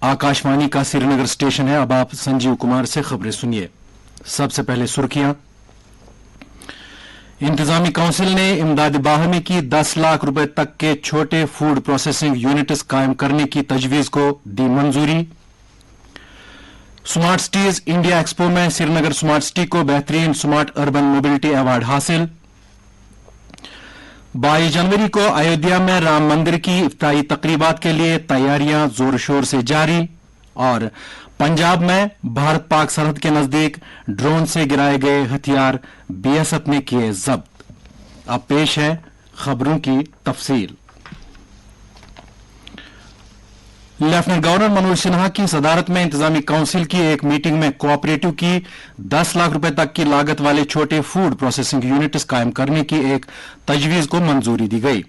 आकाशवाणी का श्रीनगर स्टेशन है। अब आप संजीव कुमार से खबरें सुनिए। सबसे पहले सुर्खियां। इंतजामी काउंसिल ने इमदाद बाहमी की 10 लाख रुपए तक के छोटे फूड प्रोसेसिंग यूनिट्स कायम करने की तजवीज को दी मंजूरी। स्मार्ट सिटीज इंडिया एक्सपो में श्रीनगर स्मार्ट सिटी को बेहतरीन स्मार्ट अर्बन मोबिलिटी अवार्ड हासिल। 22 जनवरी को अयोध्या में राम मंदिर की इफ्ताही तकरीबात के लिए तैयारियां जोर शोर से जारी। और पंजाब में भारत पाक सरहद के नजदीक ड्रोन से गिराए गए हथियार बीएसएफ ने किए जब्त। अब पेश है खबरों की तफसील। लेफ्टिनेंट गवर्नर मनोज सिन्हा की सदारत में इंतजामी काउंसिल की एक मीटिंग में कोऑपरेटिव की 10 लाख रुपए तक की लागत वाले छोटे फूड प्रोसेसिंग यूनिट्स कायम करने की एक तजवीज को मंजूरी दी गई।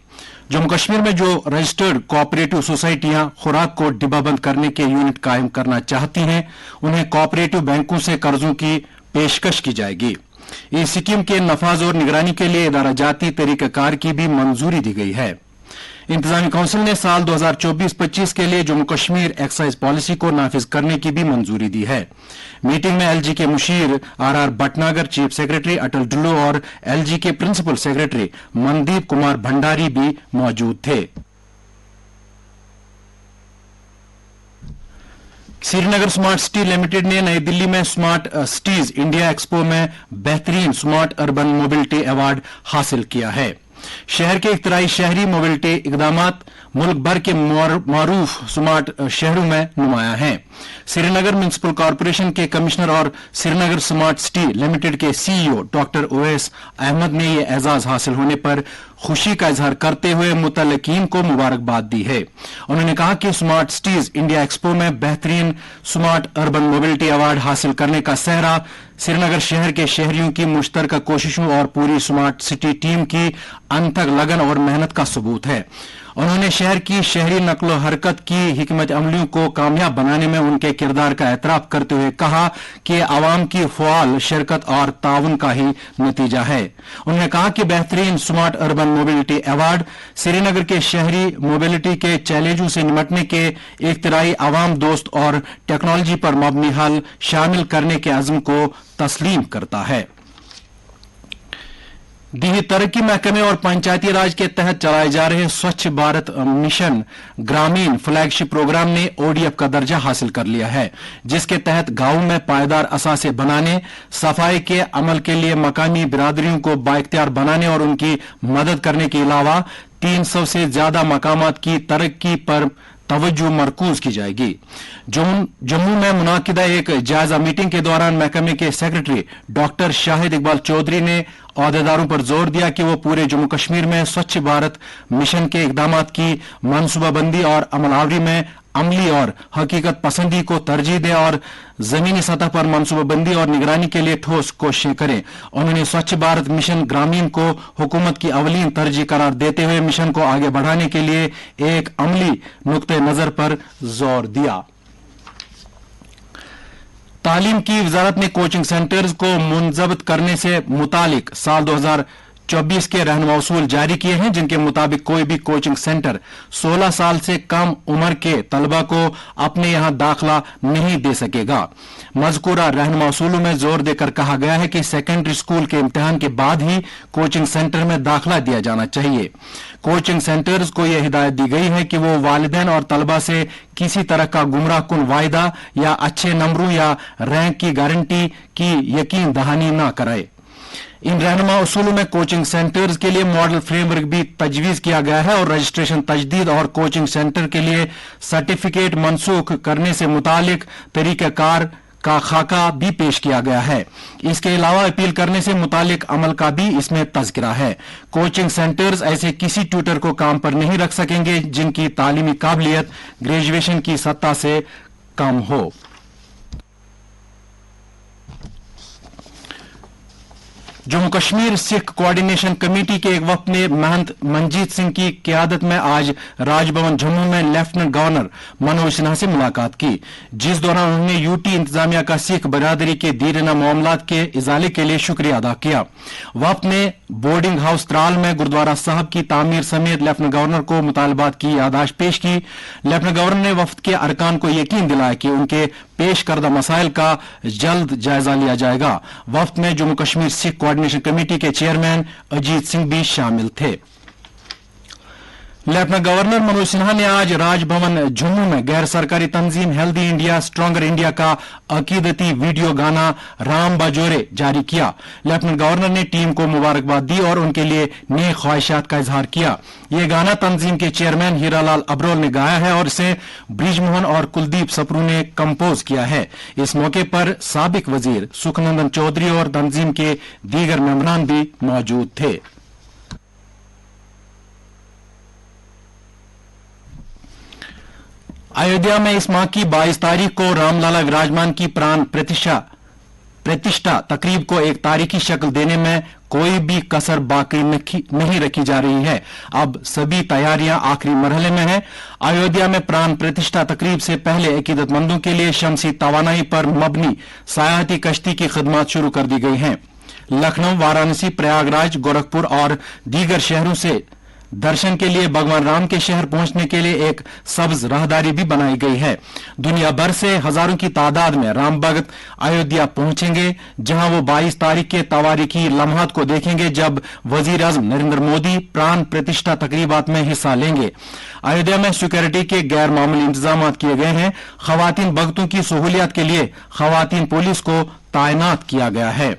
जम्मू कश्मीर में जो रजिस्टर्ड कोऑपरेटिव सोसाइटियां खुराक को डिब्बाबंद करने के यूनिट कायम करना चाहती हैं, उन्हें कोऑपरेटिव बैंकों से कर्जों की पेशकश की जाएगी। इस स्कीम के नफाज और निगरानी के लिए इदारा जाती तरीकाकार की भी मंजूरी दी गई है। इंतजामी काउंसिल ने साल 2024-25 के लिए जम्मू कश्मीर एक्साइज पॉलिसी को नाफिज करने की भी मंजूरी दी है। मीटिंग में एलजी के मुशीर RR Bhatnagar, chief secretary Atal Dullo और एलजी के प्रिंसिपल सेक्रेटरी मनदीप कुमार भंडारी भी मौजूद थे। श्रीनगर स्मार्ट सिटी लिमिटेड ने नई दिल्ली में स्मार्ट सिटीज इंडिया एक्सपो में बेहतरीन स्मार्ट अर्बन मोबिलिटी अवार्ड हासिल किया है। शहर के इख्तराई शहरी मोबिलिटी इकदामात मुल्क भर के मारूफ स्मार्ट शहरों में नुमाया हैं। श्रीनगर म्युनिसिपल कॉरपोरेशन के कमिश्नर और श्रीनगर स्मार्ट सिटी लिमिटेड के सीईओ डॉक्टर ओवैस अहमद ने यह एजाज हासिल होने पर खुशी का इजहार करते हुए मुतल्लिकीन को मुबारकबाद दी है। उन्होंने कहा कि स्मार्ट सिटीज इंडिया एक्सपो में बेहतरीन स्मार्ट अर्बन मोबिलिटी अवार्ड हासिल करने का सेहरा श्रीनगर शहर के शहरियों की मुश्तरका कोशिशों और पूरी स्मार्ट सिटी टीम की अनथक लगन और मेहनत का सबूत है। उन्होंने शहर की शहरी नकलो हरकत की हिकमत अमलियों को कामयाब बनाने में उनके किरदार का एतराफ करते हुए कहा कि आवाम की फ़आल शिरकत और ताउन का ही नतीजा है। उन्होंने कहा कि बेहतरीन smart urban mobility award Srinagar के शहरी मोबिलिटी के चैलेंजों से निपटने के इख्तिराई आवाम दोस्त और टेक्नोलॉजी पर मबनी हल शामिल करने के अज़्म को तस्लीम करता है। दिही तरक्की महकमे और पंचायती राज के तहत चलाए जा रहे स्वच्छ भारत मिशन ग्रामीण फ्लैगशिप प्रोग्राम ने ओडीएफ का दर्जा हासिल कर लिया है, जिसके तहत गांवों में पायदार असासे बनाने, सफाई के अमल के लिए मकामी बिरादरियों को बाइख्तियार बनाने और उनकी मदद करने के अलावा 300 से ज्यादा मकामात की तरक्की पर तवज्जो मरकूज की जाएगी। जम्मू में मुनाकिदा एक जायजा मीटिंग के दौरान महकमे के सेक्रेटरी डॉक्टर शाहिद इकबाल चौधरी ने अहदेदारों पर जोर दिया कि वो पूरे जम्मू कश्मीर में स्वच्छ भारत मिशन के इकदामात की मनसूबाबंदी और अमलावरी में अमली और हकीकत पसंदी को तरजीह दें और जमीनी सतह पर मनसूबाबंदी और निगरानी के लिए ठोस कोशिशें करें। उन्होंने स्वच्छ भारत मिशन ग्रामीण को हुकूमत की अवलीन तरजीह करार देते हुए मिशन को आगे बढ़ाने के लिए एक अमली नुक्ते नजर पर जोर दिया। तालीम की वजारत ने कोचिंग सेंटर्स को मुंजबत करने से मुतालिक साल 2024 के रहनुमा उसूल जारी किए हैं, जिनके मुताबिक कोई भी कोचिंग सेंटर 16 साल से कम उम्र के तलबा को अपने यहां दाखिला नहीं दे सकेगा। मज़कूरा रहनुमा उसूलों में जोर देकर कहा गया है कि सेकेंडरी स्कूल के इम्तिहान के बाद ही कोचिंग सेंटर में दाखिला दिया जाना चाहिए। कोचिंग सेंटर्स को यह हिदायत दी गई है कि वो वालिदैन और तलबा से किसी तरह का गुमराह कुन वायदा या अच्छे नंबरों या रैंक की गारंटी की यकीन दहानी न कराए। इन रहनुमा उसूलों में कोचिंग सेंटर्स के लिए मॉडल फ्रेमवर्क भी तजवीज किया गया है और रजिस्ट्रेशन तजदीद और कोचिंग सेंटर के लिए सर्टिफिकेट मनसूख करने से मुतालिक तरीकाकार का खाका भी पेश किया गया है। इसके अलावा अपील करने से मुतालिक अमल का भी इसमें तज़किरा है। कोचिंग सेंटर्स ऐसे किसी ट्यूटर को काम पर नहीं रख सकेंगे जिनकी तालीमी काबिलियत ग्रेजुएशन की सतह से कम हो। जम्मू कश्मीर सिख कोऑर्डिनेशन कमेटी के एक वफ्द ने महंत मंजीत सिंह की क़यादत में आज राजभवन जम्मू में लेफ्टिनेंट गवर्नर मनोज सिन्हा से मुलाकात की, जिस दौरान उन्होंने यूटी इंतजामिया का सिख बरादरी के दीराना मामलात के इजाले के लिए शुक्रिया अदा किया। वफ्द ने बोर्डिंग हाउस त्राल में गुरुद्वारा साहब की तामीर समेत लेफ्टिनेंट गवर्नर को मुतालबात की याददाश्त पेश की। लेफ्टिनेंट गवर्नर ने वफ्द के अरकान को यकीन दिलाया कि उनके पेश करदा मसाइल का जल्द जायजा लिया जाएगा। वफ्द में जम्मू कश्मीर सिख कोऑर्डिनेशन कमेटी के चेयरमैन अजीत सिंह भी शामिल थे। लेफ्टिनेंट गवर्नर मनोज सिन्हा ने आज राजभवन जम्मू में गैर सरकारी तंजीम हेल्दी इंडिया स्ट्रॉन्गर इंडिया का अकीदती वीडियो गाना राम बाजोरे जारी किया। लेफ्टिनेंट गवर्नर ने टीम को मुबारकबाद दी और उनके लिए नेक ख्वाहिशात का इजहार किया। ये गाना तंजीम के चेयरमैन हीरालाल अब्रोल ने गाया है और इसे ब्रिजमोहन और कुलदीप सप्रू ने कंपोज किया है। इस मौके पर साबिक वजीर सुखनंदन चौधरी और तंजीम के दीगर मेंबरान भी मौजूद थे। अयोध्या में इस माह की 22 तारीख को रामलला विराजमान की प्राण प्रतिष्ठा तकरीब को एक तारीखी शक्ल देने में कोई भी कसर बाकी नहीं रखी जा रही है। अब सभी तैयारियां आखिरी मरहले में हैं। अयोध्या में प्राण प्रतिष्ठा तकरीब से पहले अकीदतमंदों के लिए शमसी तवानाई पर मबनी सयाहती कश्ती की खिदमत शुरू कर दी गई हैं। लखनऊ, वाराणसी, प्रयागराज, गोरखपुर और दीगर शहरों से दर्शन के लिए भगवान राम के शहर पहुंचने के लिए एक सब्ज राहदारी भी बनाई गई है। दुनिया भर से हजारों की तादाद में राम भक्त अयोध्या पहुंचेंगे, जहां वो 22 तारीख के तवारीखी लम्हात को देखेंगे जब वजीर आजम नरेंद्र मोदी प्राण प्रतिष्ठा तकरीबात में हिस्सा लेंगे। अयोध्या में सिक्योरिटी के गैर मामूली इंतजाम किए गए हैं। खवातीन भक्तों की सहूलियत के लिए खवातीन पुलिस को तैनात किया गया है।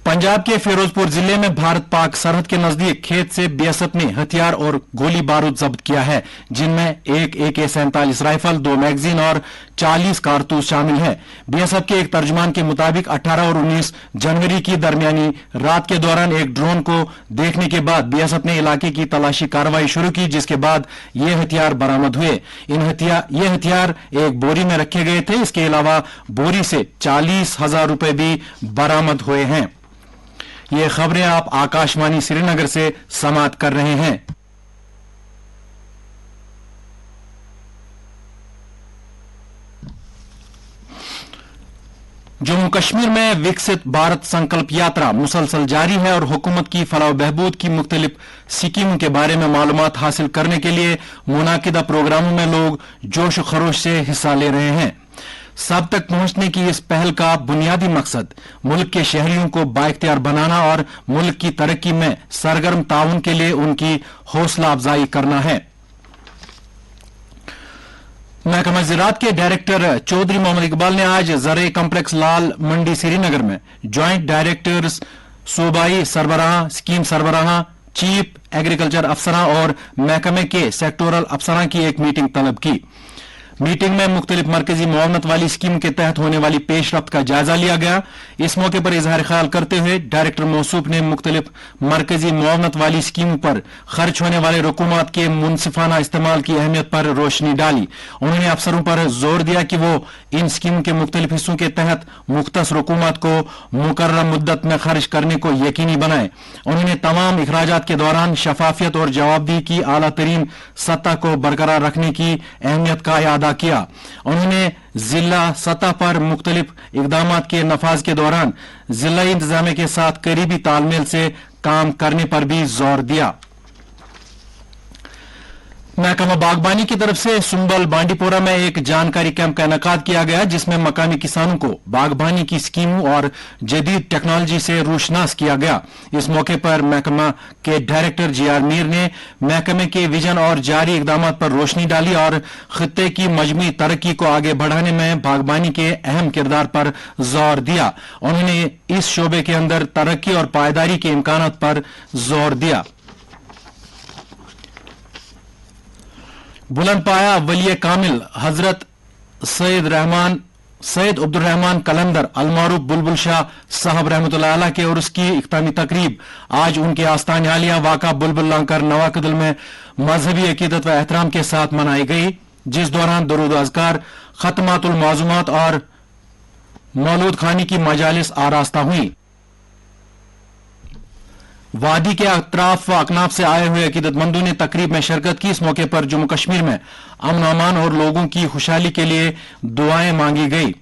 पंजाब के फिरोजपुर जिले में भारत पाक सरहद के नजदीक खेत से बीएसएफ ने हथियार और गोली बारूद जब्त किया है, जिनमें एक AK-47 राइफल, 2 मैगजीन और 40 कारतूस शामिल है। बीएसएफ के एक तर्जुमान के मुताबिक 18 और 19 जनवरी की दरमियानी रात के दौरान एक ड्रोन को देखने के बाद बीएसएफ ने इलाके की तलाशी कार्रवाई शुरू की, जिसके बाद ये हथियार बरामद हुए। ये हथियार एक बोरी में रखे गए थे। इसके अलावा बोरी से 40,000 रुपए भी बरामद हुए हैं। ये खबरें आप आकाशवाणी श्रीनगर से समाप्त कर रहे हैं। जम्मू कश्मीर में विकसित भारत संकल्प यात्रा मुसलसल जारी है और हुकूमत की फलाह बहबूद की मुख्तलिफ स्कीमों के बारे में मालूमात हासिल करने के लिए मुनाकिदा प्रोग्रामों में लोग जोश खरोश से हिस्सा ले रहे हैं। सब तक पहुंचने की इस पहल का बुनियादी मकसद मुल्क के शहरियों को बाइख्तियार बनाना और मुल्क की तरक्की में सरगर्म ताउन के लिए उनकी हौसला अफजाई करना है। महकमा ज़राअत के डायरेक्टर चौधरी मोहम्मद इकबाल ने आज ज़राए कम्प्लेक्स लाल मंडी श्रीनगर में ज्वाइंट डायरेक्टर्स, सूबाई सरबराह, स्कीम सरबराह, चीफ एग्रीकल्चर अफसरां और महकमे के सेक्टोरल अफसरां की एक मीटिंग तलब की। मीटिंग में मुख्तलिफ मरकजी मुआवनत वाली स्कीम के तहत होने वाली पेशरफ्त का जायजा लिया गया। इस मौके पर इजहार ख्याल करते हुए डायरेक्टर मौसूफ ने मुख्तलिफ मरकजी मुआवनत वाली स्कीमों पर खर्च होने वाले रकूमात के मुनसिफाना इस्तेमाल की अहमियत पर रोशनी डाली। उन्होंने अफसरों पर जोर दिया कि वो इन स्कीमों के मुख्तलिफ हिस्सों के तहत मुख्तस रकूमात को मुकर्रर मुद्दत में खर्च करने को यकीनी बनाए। उन्होंने तमाम इखराजात के दौरान शफाफियत और जवाबदेही की आला तरीन सतह को बरकरार रखने की अहमियत का अदा किया। उन्होंने जिला सतह पर मुख्तलिफ इकदाम के नफाज के दौरान जिला इंतजामिया के साथ करीबी तालमेल से काम करने पर भी जोर दिया। महकमा बागबानी की तरफ से सुंबल बांडीपोरा में एक जानकारी कैंप का इनेकाद किया गया, जिसमें मकामी किसानों को बागबानी की स्कीमों और जदीद टेक्नोलॉजी से रोशनास किया गया। इस मौके पर महकमा के डायरेक्टर GR मीर ने महकमे के विजन और जारी इकदाम पर रोशनी डाली और खित्ते की मजमूई तरक्की को आगे बढ़ाने में बागबानी के अहम किरदार पर जोर दिया। उन्होंने इस शोबे के अंदर तरक्की और पायदारी के इम्कानात पर जोर दिया। बुलंद पाया वली कामिल हजरत सैयद अब्दुल रहमान कलंदर अलमारूफ बुलबुल शाह साहब रहमतुल्लाह अलैह के और उसकी इख्तामी तकरीब आज उनके आस्थान आलिया वाक़ा बुलबुल लांकर नवाकदल में मजहबी अकीदत व एहतराम के साथ मनाई गई, जिस दौरान दरूद अज़कार, खत्मातुल माज़ूमात और मौलूद खानी की मजालिस आरास्ता हुई। वादी के अतराफ व अकनाफ से आए हुए अकीदतमंदों ने तकरीब में शिरकत की। इस मौके पर जम्मू कश्मीर में अमन अमान और लोगों की खुशहाली के लिए दुआएं मांगी गई।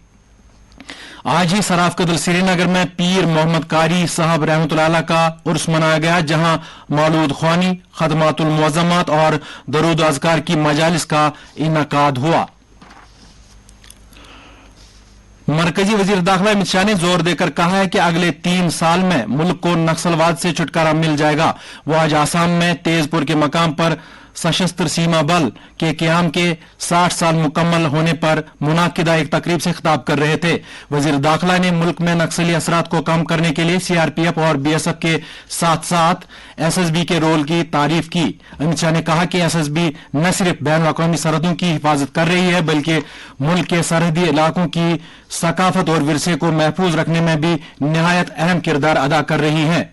आज ही सराफकदल श्रीनगर में पीर मोहम्मद कारी साहब रहमतुल्लाह अलैह का उर्स मनाया गया, जहां मौलूद ख्वानी, खदमातुल मुअज़्ज़मात और दरूद अज़कार की मजालिस का इनकाद हुआ। मरकजी वजीर दाखिला अमित शाह ने जोर देकर कहा है कि अगले 3 साल में मुल्क को नक्सलवाद से छुटकारा मिल जाएगा। वो आज आसाम में तेजपुर के मकाम पर सशस्त्र सीमा बल के क़याम के 60 साल मुकम्मल होने पर मुनाकिदा एक तकरीब से खिताब कर रहे थे। वजीर दाखिला ने मुल्क में नक्सली असरात को कम करने के लिए सीआरपीएफ और बीएसएफ के साथ साथ एसएसबी के रोल की तारीफ की। अमित शाह ने कहा कि एसएसबी न सिर्फ बैन अवी सरहदों की हिफाजत कर रही है, बल्कि मुल्क के सरहदी इलाकों की सकाफत और विरसे को महफूज रखने में भी निहायत अहम किरदार अदा कर रही है।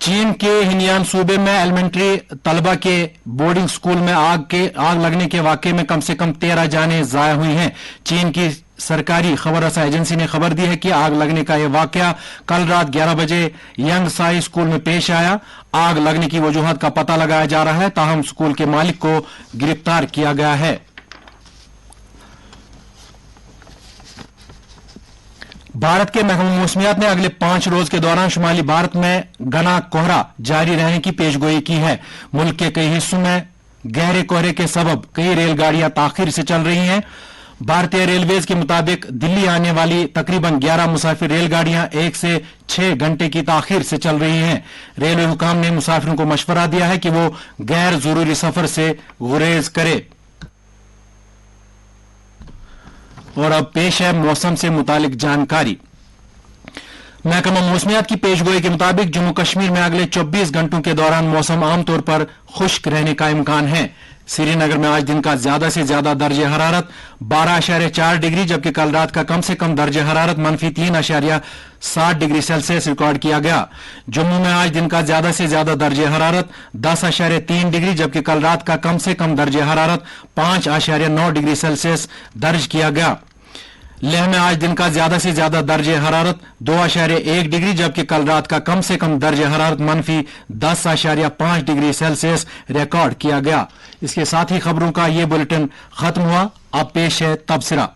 चीन के हिनयान सूबे में एलिमेंट्री तलबा के बोर्डिंग स्कूल में आग लगने के वाकये में कम से कम 13 जानें जाया हुई हैं। चीन की सरकारी खबर रसा एजेंसी ने खबर दी है कि आग लगने का यह वाकया कल रात 11 बजे यंग साई स्कूल में पेश आया। आग लगने की वजूहत का पता लगाया जा रहा है, ताहम स्कूल के मालिक को गिरफ्तार किया गया है। भारत के महकमा मौसमियात ने अगले 5 रोज के दौरान शुमाली भारत में घना कोहरा जारी रहने की पेशगोई की है। मुल्क के कई हिस्सों में गहरे कोहरे के सबब कई रेलगाड़ियां ताखिर से चल रही हैं। भारतीय रेलवेज के मुताबिक दिल्ली आने वाली तकरीबन 11 मुसाफिर रेलगाड़ियां 1 से 6 घंटे की ताखिर से चल रही हैं। रेलवे हुकाम ने मुसाफिरों को मशवरा दिया है कि वो गैर जरूरी सफर से गुरेज करे। और अब पेश है मौसम से मुतालिक जानकारी। महकमा मौसमियात की पेशगोई के मुताबिक जम्मू कश्मीर में अगले 24 घंटों के दौरान मौसम आमतौर पर खुश्क रहने का इम्कान है। श्रीनगर में आज दिन का ज्यादा से ज्यादा दर्जे हरारत 12.4 डिग्री, जबकि कल रात का कम से कम दर्जे हरारत -3.7 डिग्री सेल्सियस रिकॉर्ड किया गया। जम्मू में आज दिन का ज्यादा से ज्यादा दर्जे हरारत 10.3 डिग्री, जबकि कल रात का कम से कम दर्जे हरारत 5.9 डिग्री सेल्सियस दर्ज किया गया। लेह में आज दिन का ज्यादा से ज्यादा दर्जे हरारत 2.1 डिग्री, जबकि कल रात का कम से कम दर्जे हरारत -10.5 डिग्री सेल्सियस रिकॉर्ड किया गया। इसके साथ ही खबरों का ये बुलेटिन खत्म हुआ। अब पेश है तबसरा।